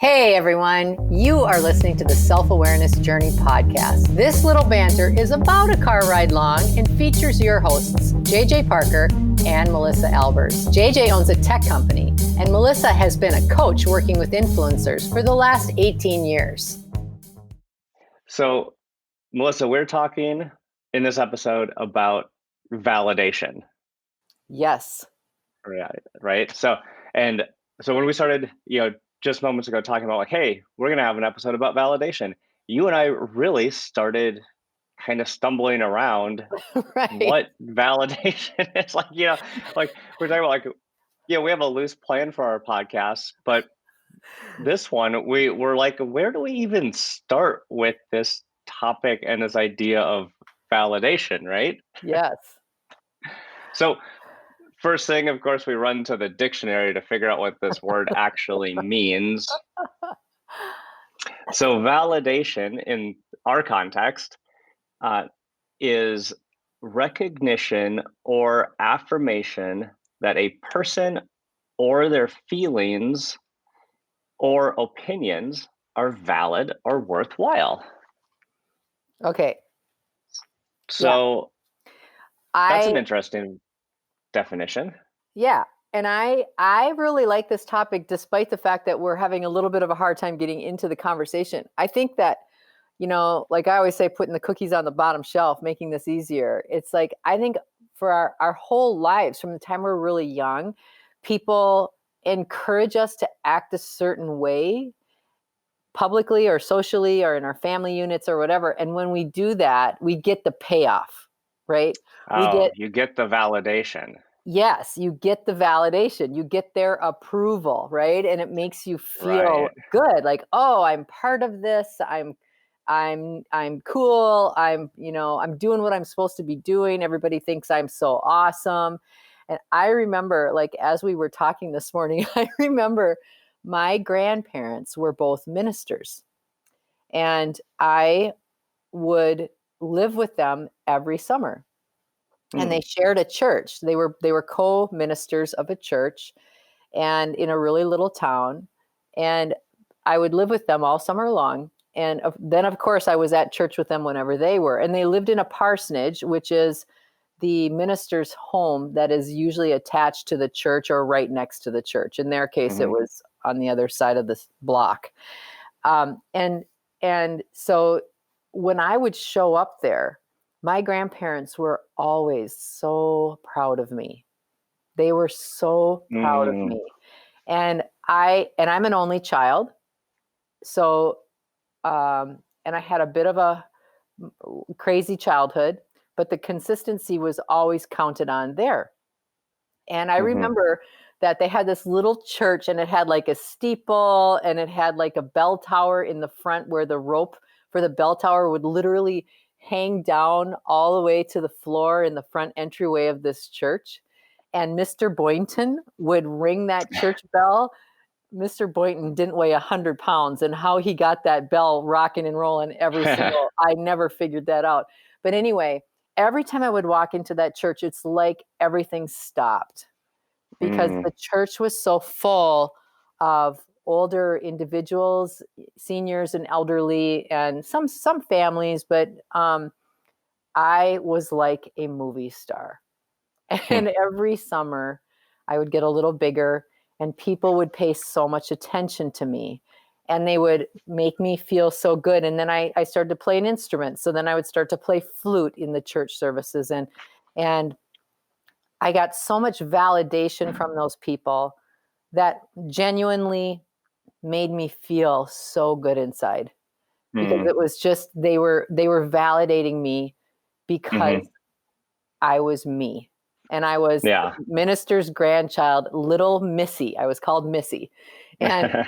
Hey everyone, you are listening to the Self-Awareness Journey podcast. This little banter is about a car ride long and features your hosts, JJ Parker and Melissa Albers. JJ owns a tech company and Melissa has been a coach working with influencers for the last 18 years. So, Melissa, we're talking in this episode about validation. Yes. Right. So when we started, just moments ago talking about hey, we're going to have an episode about validation. You and I really started kind of stumbling around Right. what validation is. Like we're talking about we have a loose plan for our podcast, but this one we're like, where do we even start with this topic and this idea of validation, right? Yes. So first thing, of course, we run to the dictionary to figure out what this word actually means. So validation in our context is recognition or affirmation that a person or their feelings or opinions are valid or worthwhile. Okay. So that's an I interesting definition. Yeah. And I really like this topic, despite the fact that we're having a little bit of a hard time getting into the conversation. I think that, like I always say, putting the cookies on the bottom shelf, making this easier. It's like, I think for our whole lives, from the time we're really young, people encourage us to act a certain way publicly or socially or in our family units or whatever. And when we do that, we get the payoff, right? You get the validation. Yes, you get the validation, you get their approval, right? And it makes you feel good. Like, oh, I'm part of this. I'm cool. I'm doing what I'm supposed to be doing. Everybody thinks I'm so awesome. And I remember, like, as we were talking this morning, I remember my grandparents were both ministers. And I would live with them every summer. And they shared a church. They were co-ministers of a church, and in a really little town. And I would live with them all summer long. And then, of course, I was at church with them whenever they were. And they lived in a parsonage, which is the minister's home that is usually attached to the church or right next to the church. In their case, it was on the other side of this block. And so when I would show up there, my grandparents were always so proud of me. They were so proud of me. And I'm an only child. So, and I had a bit of a crazy childhood, but the consistency was always counted on there. And I remember that they had this little church, and it had like a steeple, and it had like a bell tower in the front where the rope for the bell tower would literally hang down all the way to the floor in the front entryway of this church. And Mr. Boynton would ring that church bell. Mr. Boynton didn't weigh 100 pounds, and how he got that bell rocking and rolling I never figured that out. But anyway, every time I would walk into that church, it's like everything stopped, because the church was so full of older individuals, seniors and elderly, and some families, but I was like a movie star. And every summer I would get a little bigger, and people would pay so much attention to me, and they would make me feel so good. And then I started to play an instrument. So then I would start to play flute in the church services, and I got so much validation from those people that genuinely made me feel so good inside, because it was just, they were validating me because I was me, and I was the minister's grandchild, little Missy. I was called Missy. And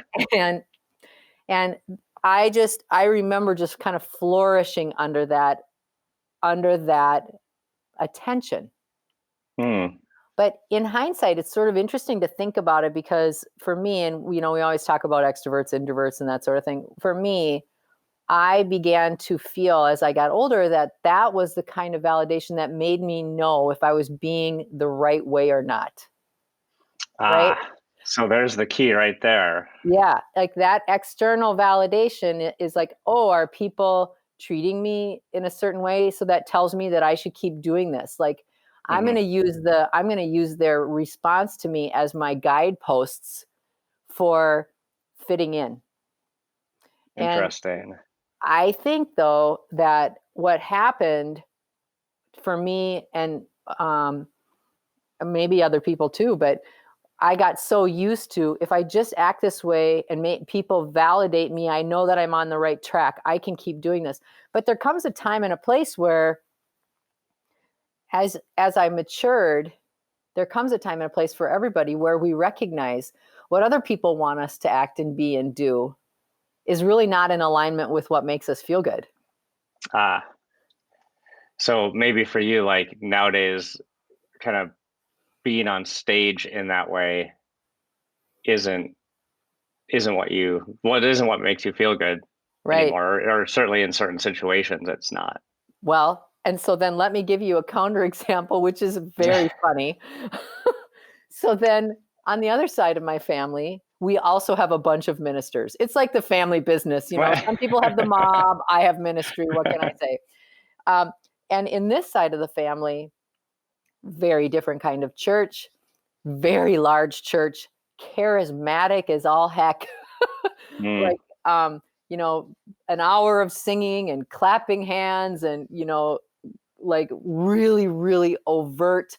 I remember just kind of flourishing under that attention. But in hindsight, it's sort of interesting to think about it, because for me, and we always talk about extroverts, introverts, and that sort of thing. For me, I began to feel, as I got older, that was the kind of validation that made me know if I was being the right way or not. Right? So there's the key right there. Yeah, like that external validation is like, oh, are people treating me in a certain way? So that tells me that I should keep doing this. Like I'm Hmm. going to use their response to me as my guideposts for fitting in. And Interesting. I think though that what happened for me and maybe other people too, but I got so used to, if I just act this way and make people validate me, I know that I'm on the right track. I can keep doing this. But there comes a time and a place where as I matured, there comes a time and a place for everybody where we recognize what other people want us to act and be and do is really not in alignment with what makes us feel good. Ah, so maybe for you, like nowadays, kind of being on stage in that way isn't isn't what makes you feel good Right. anymore, or certainly in certain situations, it's not. Well, and so then let me give you a counter example, which is very funny. So then on the other side of my family, we also have a bunch of ministers. It's like the family business, you know. Some people have the mob, I have ministry. What can I say? Um, and in this side of the family, very different kind of church, very large church, charismatic as all heck. Mm, Like, you know, an hour of singing and clapping hands and, you know, like really, really overt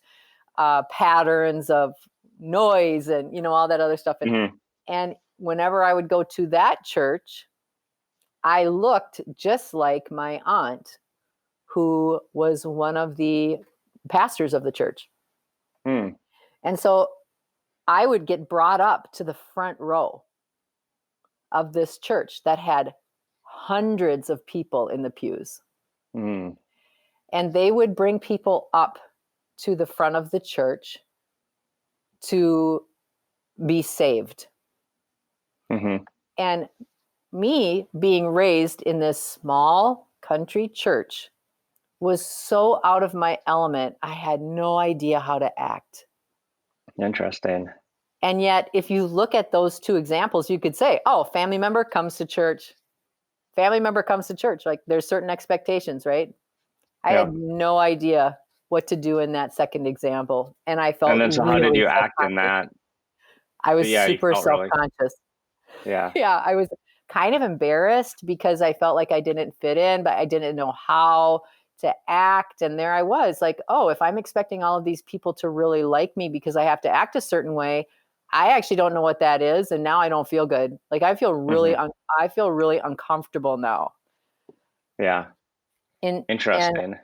patterns of noise and, you know, all that other stuff. mhm, And whenever I would go to that church, I looked just like my aunt, who was one of the pastors of the church. mm, And so I would get brought up to the front row of this church that had hundreds of people in the pews. mm, And they would bring people up to the front of the church to be saved. mhm. And me being raised in this small country church was so out of my element, I had no idea how to act. Interesting. And yet, if you look at those two examples, you could say, oh, family member comes to church. Family member comes to church. Like there's certain expectations, right? I Yeah. had no idea what to do in that second example. And I And felt then, so how did really you act in self-conscious. that? I was Yeah, you super felt really, self-conscious. yeah. Yeah, I was kind of embarrassed because I felt like I didn't fit in, but I didn't know how to act. And there I was like, oh, if I'm expecting all of these people to really like me because I have to act a certain way, I actually don't know what that is. And now I don't feel good. Like Hmm. I feel really uncomfortable now. Yeah. And, and Interesting.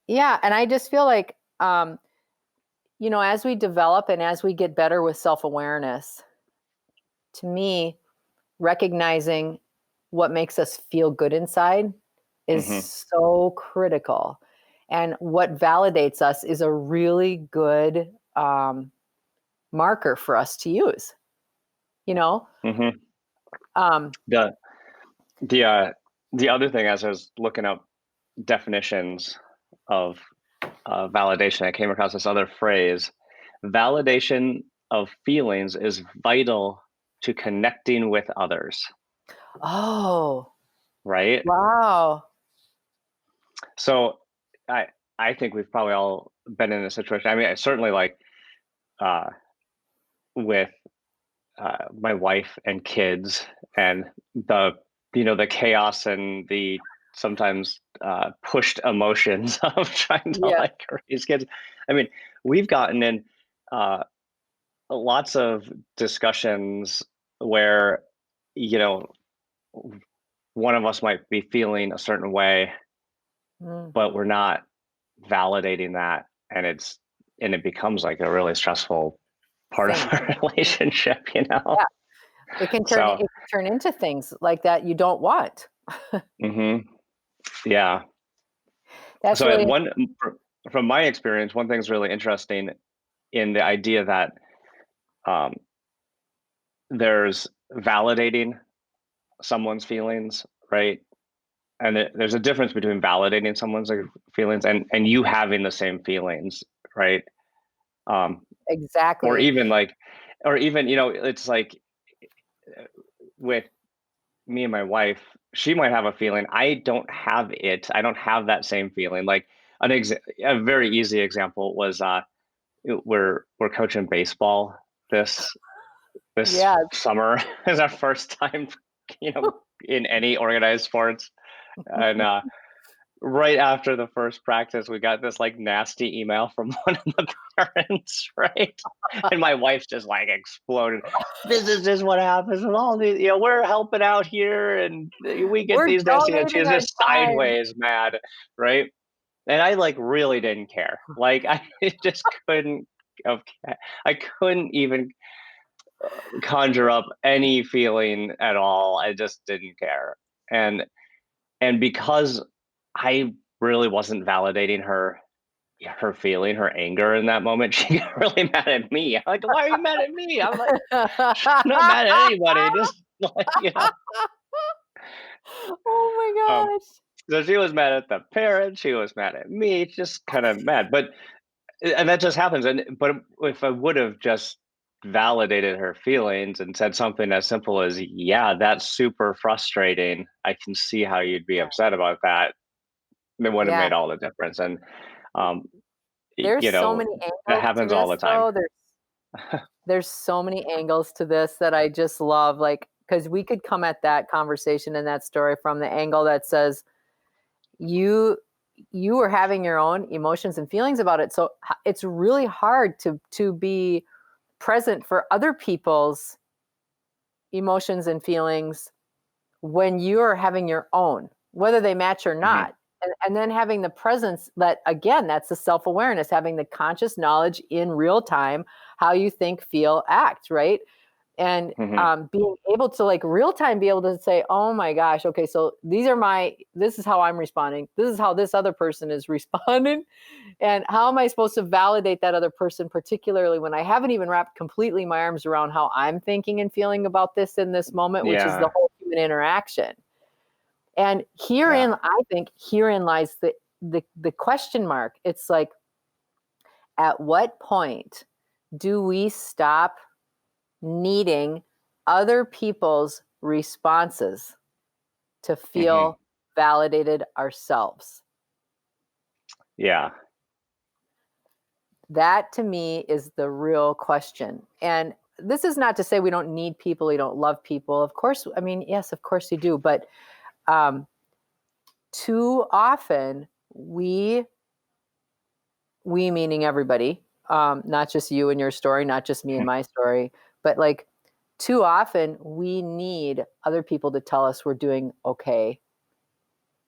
yeah, and I just feel like, you know, as we develop and as we get better with self-awareness, to me, recognizing what makes us feel good inside is Hmm. so critical. And what validates us is a really good marker for us to use, you know? Hmm. Um, The the uh the other thing, as I was looking up definitions of validation, I came across this other phrase: validation of feelings is vital to connecting with others. oh, Right. wow. So I I think we've probably all been in a situation. I mean, I certainly, like, uh, with my wife and kids, and the the chaos and the sometimes pushed emotions of trying to, Yeah. like, raise kids. I mean, we've gotten in uh, lots of discussions where, you know one of us might be feeling a certain way, Mm, but we're not validating that, and it becomes like a really stressful part of thing. our relationship, Yeah. It so. can turn into things like that you don't want. Hmm. Yeah. That's So really from my experience, one thing's really interesting in the idea that um, there's validating someone's feelings, right? And there's a difference between validating someone's, like, feelings and you having the same feelings, right? Um, or exactly. even, like, or even, it's like with me and my wife, she might have a feeling. I don't have it. I don't have that same feeling. Like a very easy example was we're coaching baseball this Yeah. summer is our first time, in any organized sports. And right after the first practice, we got this like nasty email from one of the parents, right? And my wife's just like exploded. This is just what happens with all these, we're helping out here and we get We're these nasty, and she donating was our just time. sideways mad, right? And I like really didn't care. Like I just couldn't have, I couldn't even conjure up any feeling at all. I just didn't care. And because I really wasn't validating her feeling, her anger in that moment, she got really mad at me. I'm like, why are you mad at me? I'm like, I'm not mad at anybody. Just like, Oh um, my gosh. so she was mad at the parent, she was mad at me, just kind of mad. But and that just happens. But if I would have just validated her feelings and said something as simple as, yeah, that's super frustrating, I can see how you'd be upset about that, it would have Yeah. made all the difference. And um, There's so many that angles to happens all this the time. though. There's so many angles to this that I just love, like, because we could come at that conversation and that story from the angle that says you you are having your own emotions and feelings about it. So it's really hard to be present for other people's emotions and feelings when you're having your own, whether they match or Hmm. not. And then having the presence that, again, that's the self awareness, having the conscious knowledge in real time, how you think, feel, act, right? And Hmm. being able to like real time be able to say, oh my gosh, okay, so this is how I'm responding. This is how this other person is responding. And how am I supposed to validate that other person, particularly when I haven't even wrapped completely my arms around how I'm thinking and feeling about this in this moment, which is the Yeah. whole human interaction. And Yeah. I think herein lies the question mark. It's like, at what point do we stop needing other people's responses to Hmm. feel validated ourselves? Yeah. That to me is the real question. And this is not to say we don't need people, we don't love people. Of course, I mean, yes, of course you do. But um, too often we meaning everybody, not just you and your story, not just me and my story, but like too often we need other people to tell us we're doing okay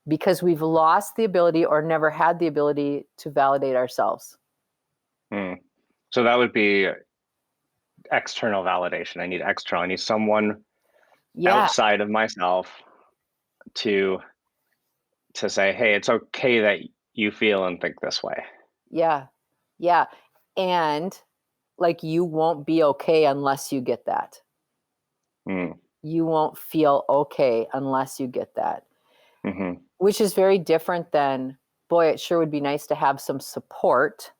because we've lost the ability or never had the ability to validate ourselves. Mm. So that would be external validation. I need external. I need someone Yeah, outside of myself to say, hey, it's okay that you feel and think this way. yeah, yeah. And like you won't be okay unless you get that. Mm. You won't feel okay unless you get that, Hmm. which is very different than, boy, it sure would be nice to have some support,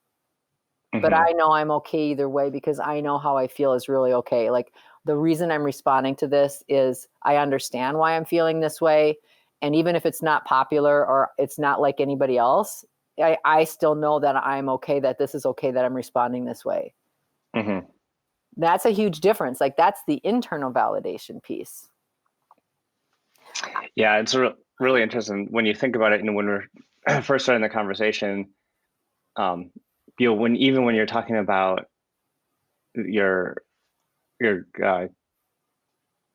but Hmm. I know I'm okay either way because I know how I feel is really okay. Like the reason I'm responding to this is I understand why I'm feeling this way. And even if it's not popular or it's not like anybody else, I still know that I'm okay, that this is okay, that I'm responding this way. Hmm. That's a huge difference. Like that's the internal validation piece. Yeah, it's really interesting when you think about it. And when we're first starting the conversation, um, when you're talking about your your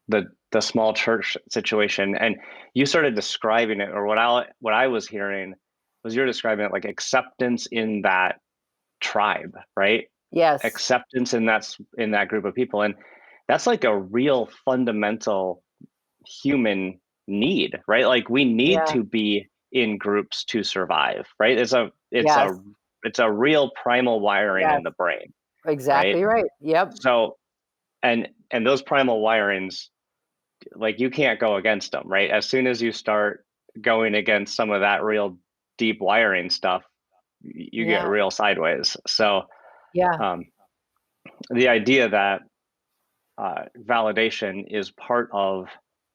the small church situation, and you started describing it, or what I was hearing was you're describing it like acceptance in that tribe, right? Yes. Acceptance in that group of people, and that's like a real fundamental human need, right? Like we need Yeah. to be in groups to survive, right? Yes. It's a real primal wiring Yes. in the brain, right? Exactly right. Yep. So and those primal wirings, like you can't go against them, right? As soon as you start going against some of that real deep wiring stuff, you get Yeah. real sideways. So Yeah. um, the idea that validation is part of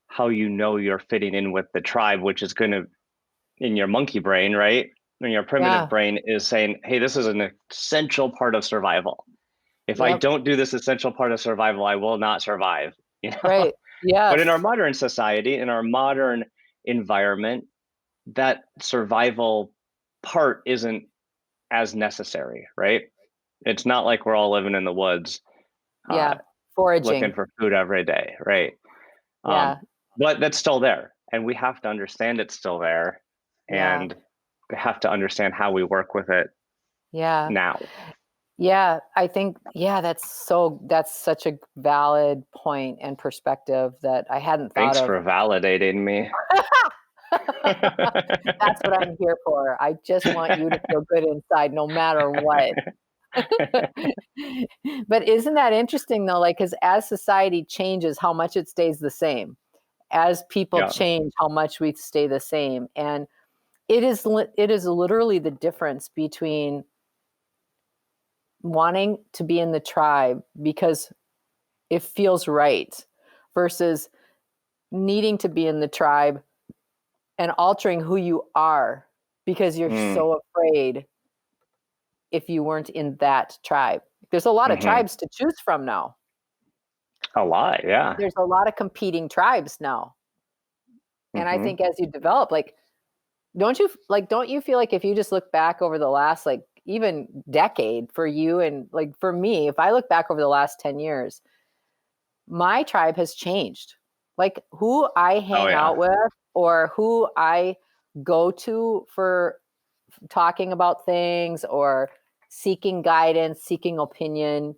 how you know you're fitting in with the tribe, which is going to, in your monkey brain, right? In your primitive Yeah. brain is saying, hey, this is an essential part of survival. If I Yep. don't do this essential part of survival, I will not survive. You know? Right. But in our Yes. modern society, in our modern environment, that survival part isn't as necessary, right? It's not like we're all living in the woods, uh, Yeah. looking Foraging. for food every day, right? Um, Yeah. but that's still there, and we have to understand it's still there, Yeah. and we have to understand how we work with it Yeah. now. Yeah. I think, yeah, that's such a valid point and perspective that I hadn't thought Thanks of. for validating me. That's what I'm here for. I just want you to feel good inside no matter what. But isn't that interesting though? Like, because as society changes, how much it stays the same. As people Yeah. change, how much we stay the same. And it is literally the difference between wanting to be in the tribe because it feels right versus needing to be in the tribe and altering who you are because you're Mm, so afraid if you weren't in that tribe. There's a lot of hmm. tribes to choose from now. A lot, yeah. There's a lot of competing tribes now. And I Hmm. think as you develop, like, don't you feel like if you just look back over the last like even decade for you and like for me, if I look back over the last 10 years, my tribe has changed. Like who I Oh hang yeah. out with or who I go to for talking about things or seeking guidance, seeking opinion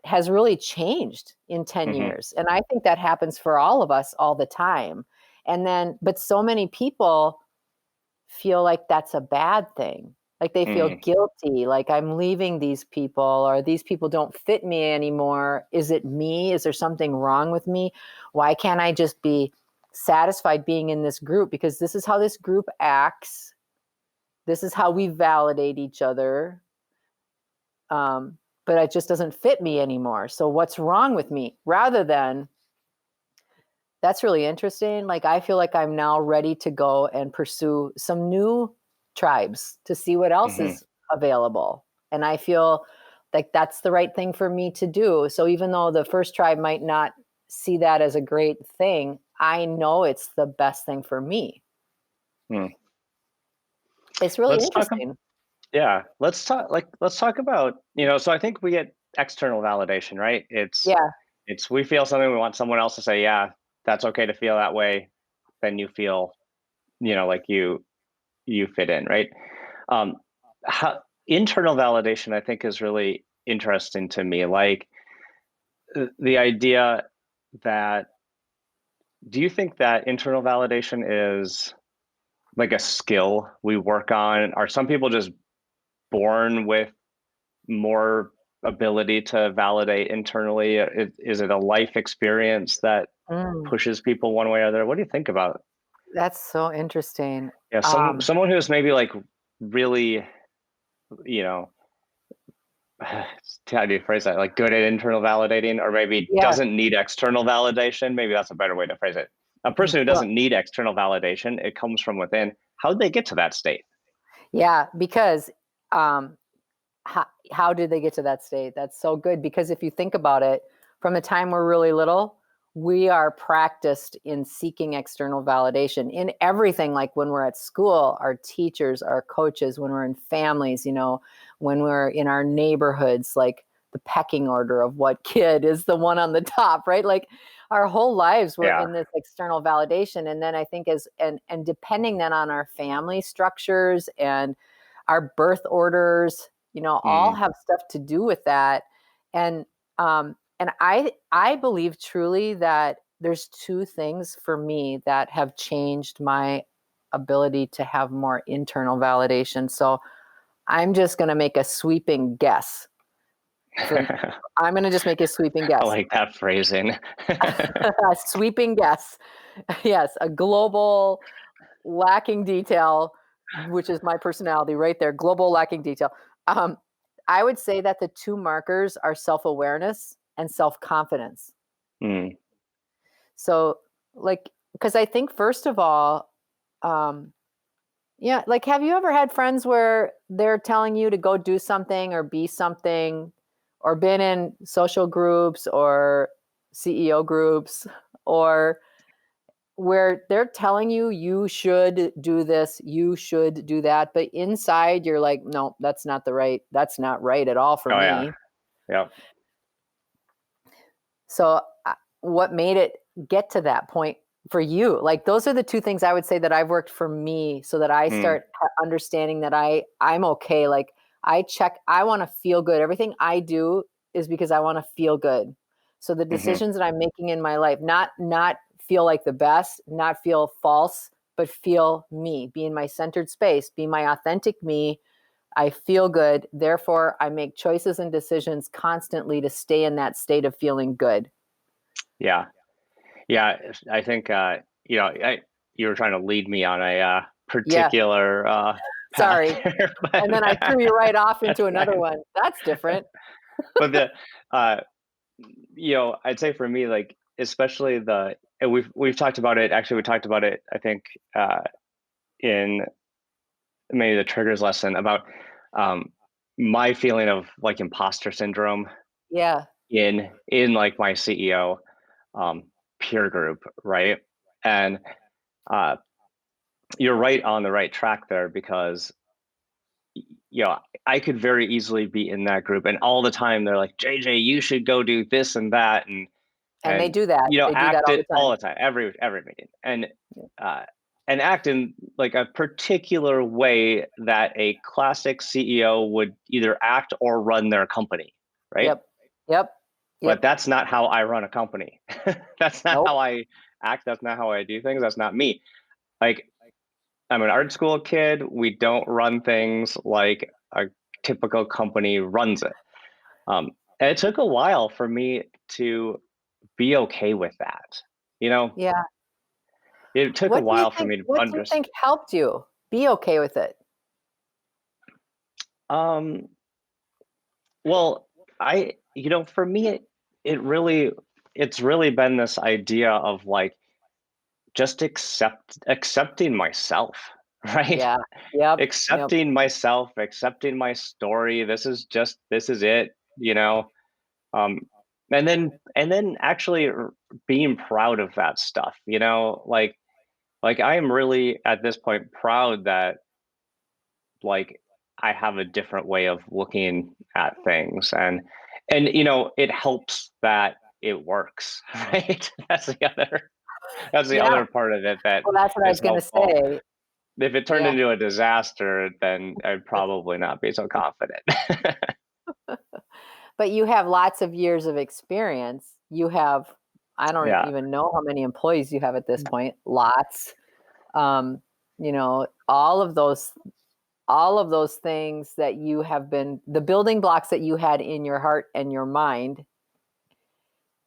has really changed in 10 Hmm. years. And I think that happens for all of us all the time. And then, but so many people feel like that's a bad thing. Like they feel Mm. guilty, like I'm leaving these people or these people don't fit me anymore. Is it me? Is there something wrong with me? Why can't I just be satisfied being in this group? Because this is how this group acts. This is how we validate each other. But it just doesn't fit me anymore. So what's wrong with me? Rather than, that's really interesting. Like I feel like I'm now ready to go and pursue some new tribes to see what else Hmm. is available. And I feel like that's the right thing for me to do. So even though the first tribe might not see that as a great thing, I know it's the best thing for me. Mm. It's really Let's talk. interesting. Yeah, let's talk about, so I think we get external validation, right? Yeah. It's we feel something, we want someone else to say, yeah, that's okay to feel that way, then you feel, like you fit in, right? Um how, internal validation I think is really interesting to me. Like the idea that, do you think that internal validation is like a skill we work on? Are some people just born with more ability to validate internally? Is it a life experience that Mm, pushes people one way or the other? What do you think about? that's so interesting. Yeah, Um, someone who's maybe like really, you know, how do you phrase that? Like good at internal validating, or maybe yeah. doesn't need external validation. Maybe that's a better way to phrase it. A person who Well, doesn't need external validation, it comes from within. How did they get to that state? yeah, because um, how did they get to that state? That's so good because if you think about it, from the time we're really little, we are practiced in seeking external validation in everything. Like when we're at school, our teachers, our coaches, when we're in families, when we're in our neighborhoods, like the pecking order of what kid is the one on the top, right? Like our whole lives we're Yeah. in this external validation. And then I think and depending then on our family structures and our birth orders, all Mm, have stuff to do with that. And I believe truly that there's two things for me that have changed my ability to have more internal validation. So I'm just going to make a sweeping guess. For I I'm going to just make a sweeping guess. like that phrasing. A sweeping guess. Yes, a global lacking detail, which is my personality right there, global lacking detail. Um, I would say that the two markers are self-awareness and self-confidence. Mm. So like, because I think first of all, yeah, like have you ever had friends where they're telling you to go do something or be something, or been in social groups or CEO groups, or where they're telling you you should do this, you should do that, but inside you're like, no, that's not right at all for Oh yeah. me. Yeah. So what made it get to that point for you? Like those are the two things I would say that I've worked for me, so that I Mm. start understanding that I'm okay. Like I want to feel good. Everything I do is because I want to feel good. So the Mm-hmm. decisions that I'm making in my life, not feel like the best, not feel false, but feel me, be in my centered space, be my authentic me. I feel good. Therefore, I make choices and decisions constantly to stay in that state of feeling good. Yeah. Yeah. I think, you were trying to lead me on a Yeah, particular path sorry. here, And then I threw you right off into another one. That's different. but uh, I'd say for me, like, especially and we've talked about it. Actually, we talked about it, I think, in maybe the triggers lesson about um, my feeling of like imposter syndrome Yeah. in like my CEO um, peer group, right? And uh, you're right on the right track there, because you know I could very easily be in that group, and all the time they're like, JJ, you should go do this and that, And they and do that. They do that act all it the all time. the time, every meeting, uh, and act in like a particular way that a classic CEO would either act or run their company, right? Yep. Yep. But Yep. that's not how I run a company. That's not Nope. how I act. That's not how I do things. That's not me. Like, I'm an art school kid. We don't run things like a typical company runs it. And it took a while for me to be okay with that. You know, Yeah. it took a while for me to What do you understand. think helped you be okay with it? Um, well, for me, it really, it's really been this idea of like just accepting myself, right? Yeah. Yep. Yep. Accepting myself, accepting my story. This is it, um, and then actually being proud of that stuff, like I am really at this point proud that like I have a different way of looking at things, and it helps that it works, right? That's the Yeah. other part of it that Well, that's what I is was going to helpful. say. If it turned Yeah. into a disaster, then I'd probably not be so confident. But you have lots of years of experience. You have, I don't Yeah. even know how many employees you have at this point. Lots. Um, all of those things that you have been, the building blocks that you had in your heart and your mind,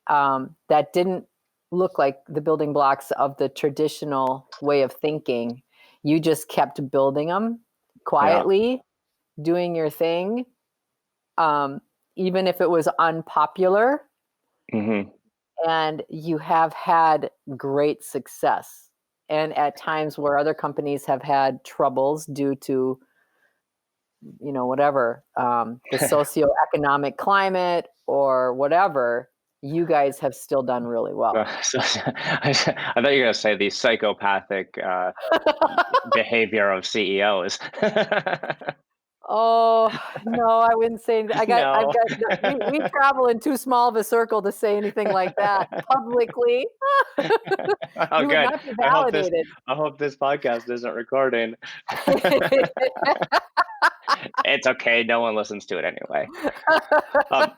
that didn't look like the building blocks of the traditional way of thinking. You just kept building them Yeah. quietly, doing your thing, um, even if it was unpopular, Hmm. and you have had great success. And at times where other companies have had troubles due to, whatever, the socioeconomic climate or whatever, you guys have still done really well. I thought you were going to say the psychopathic behavior of CEOs. Oh, no, I wouldn't say anything. I've No. got, we travel in too small of a circle to say anything like that publicly. Oh, We would good. not be validated. I hope this podcast isn't recording. It's okay. No one listens to it anyway. Um,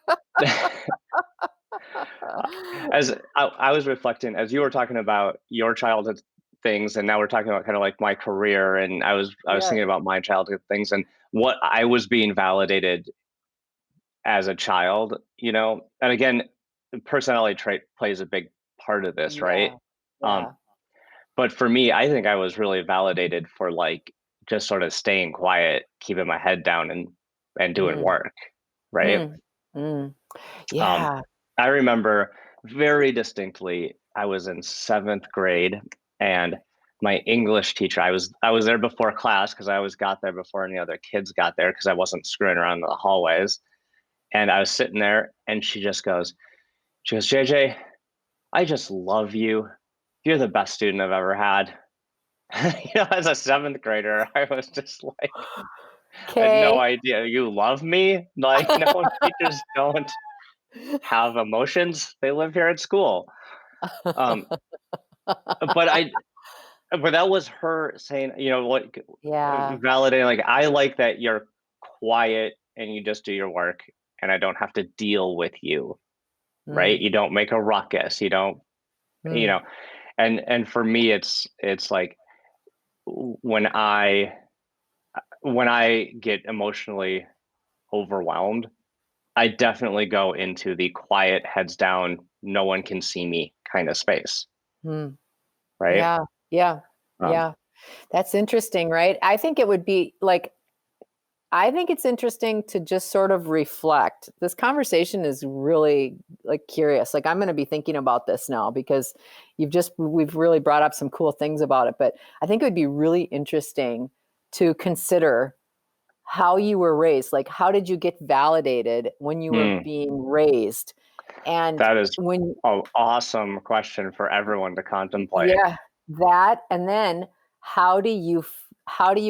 as I was reflecting, as you were talking about your childhood things, and now we're talking about kind of like my career, and I was Yeah, thinking about my childhood things and what I was being validated as a child, and again, personality trait plays a big part of this, right? yeah, Um, yeah. but for me, I think I was really validated for like just sort of staying quiet, keeping my head down, and doing Mm, work, right? mm, mm. Um, Yeah. I remember very distinctly, I was in 7th grade, and my English teacher, I was there before class because I always got there before any other kids got there because I wasn't screwing around in the hallways. And I was sitting there and she goes, JJ, I just love you. You're the best student I've ever had. As a 7th grader, I was just like, I had no Okay. idea. You love me? Like, no, teachers don't have emotions. They live here at school. Um, but I, but that was her saying, what, Yeah. validating, like, I like that you're quiet and you just do your work and I don't have to deal with you, right? Mm, You don't make a ruckus. You don't, you mm, know, and for me, it's like when I get emotionally overwhelmed, I definitely go into the quiet, heads down, no one can see me kind of space, mm. right? Yeah. Yeah. Um, Yeah. That's interesting, right? I think it would be like, I think it's interesting to just sort of reflect. This conversation is really like curious. Like I'm going to be thinking about this now because we've really brought up some cool things about it. But I think it would be really interesting to consider how you were raised. Like, how did you get validated when you were hmm, being raised? And that is when, an awesome question for everyone to contemplate. yeah, that, and then how do you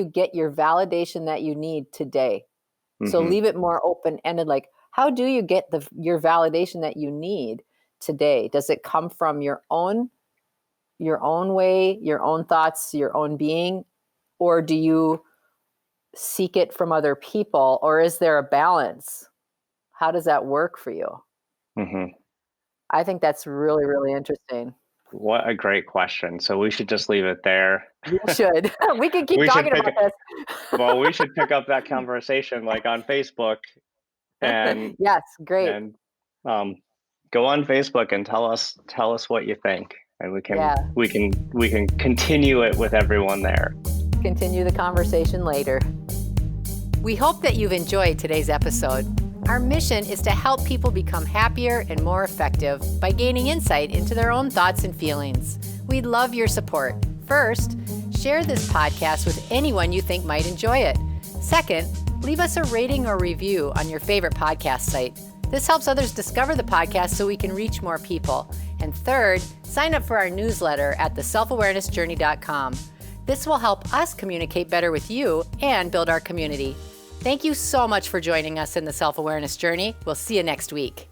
get your validation that you need today? So Hmm. leave it more open ended. Like, how do you get your validation that you need today? Does it come from your own way, your own thoughts, your own being, or do you seek it from other people, or is there a balance? How does that work for you? Hmm. I think that's really, really interesting. What a great question. So we should just leave it there. We should. We can keep we should talking pick about Well, we should this. pick up that conversation like on Facebook, and Yes, great. and um, go on Facebook and tell us what you think, and we can Yeah. we can we can continue it with everyone there. Continue the conversation later. We hope that you've enjoyed today's episode. Our mission is to help people become happier and more effective by gaining insight into their own thoughts and feelings. We'd love your support. First, share this podcast with anyone you think might enjoy it. Second, leave us a rating or review on your favorite podcast site. This helps others discover the podcast so we can reach more people. And third, sign up for our newsletter at theselfawarenessjourney.com. This will help us communicate better with you and build our community. Thank you so much for joining us in the Self-Awareness Journey. We'll see you next week.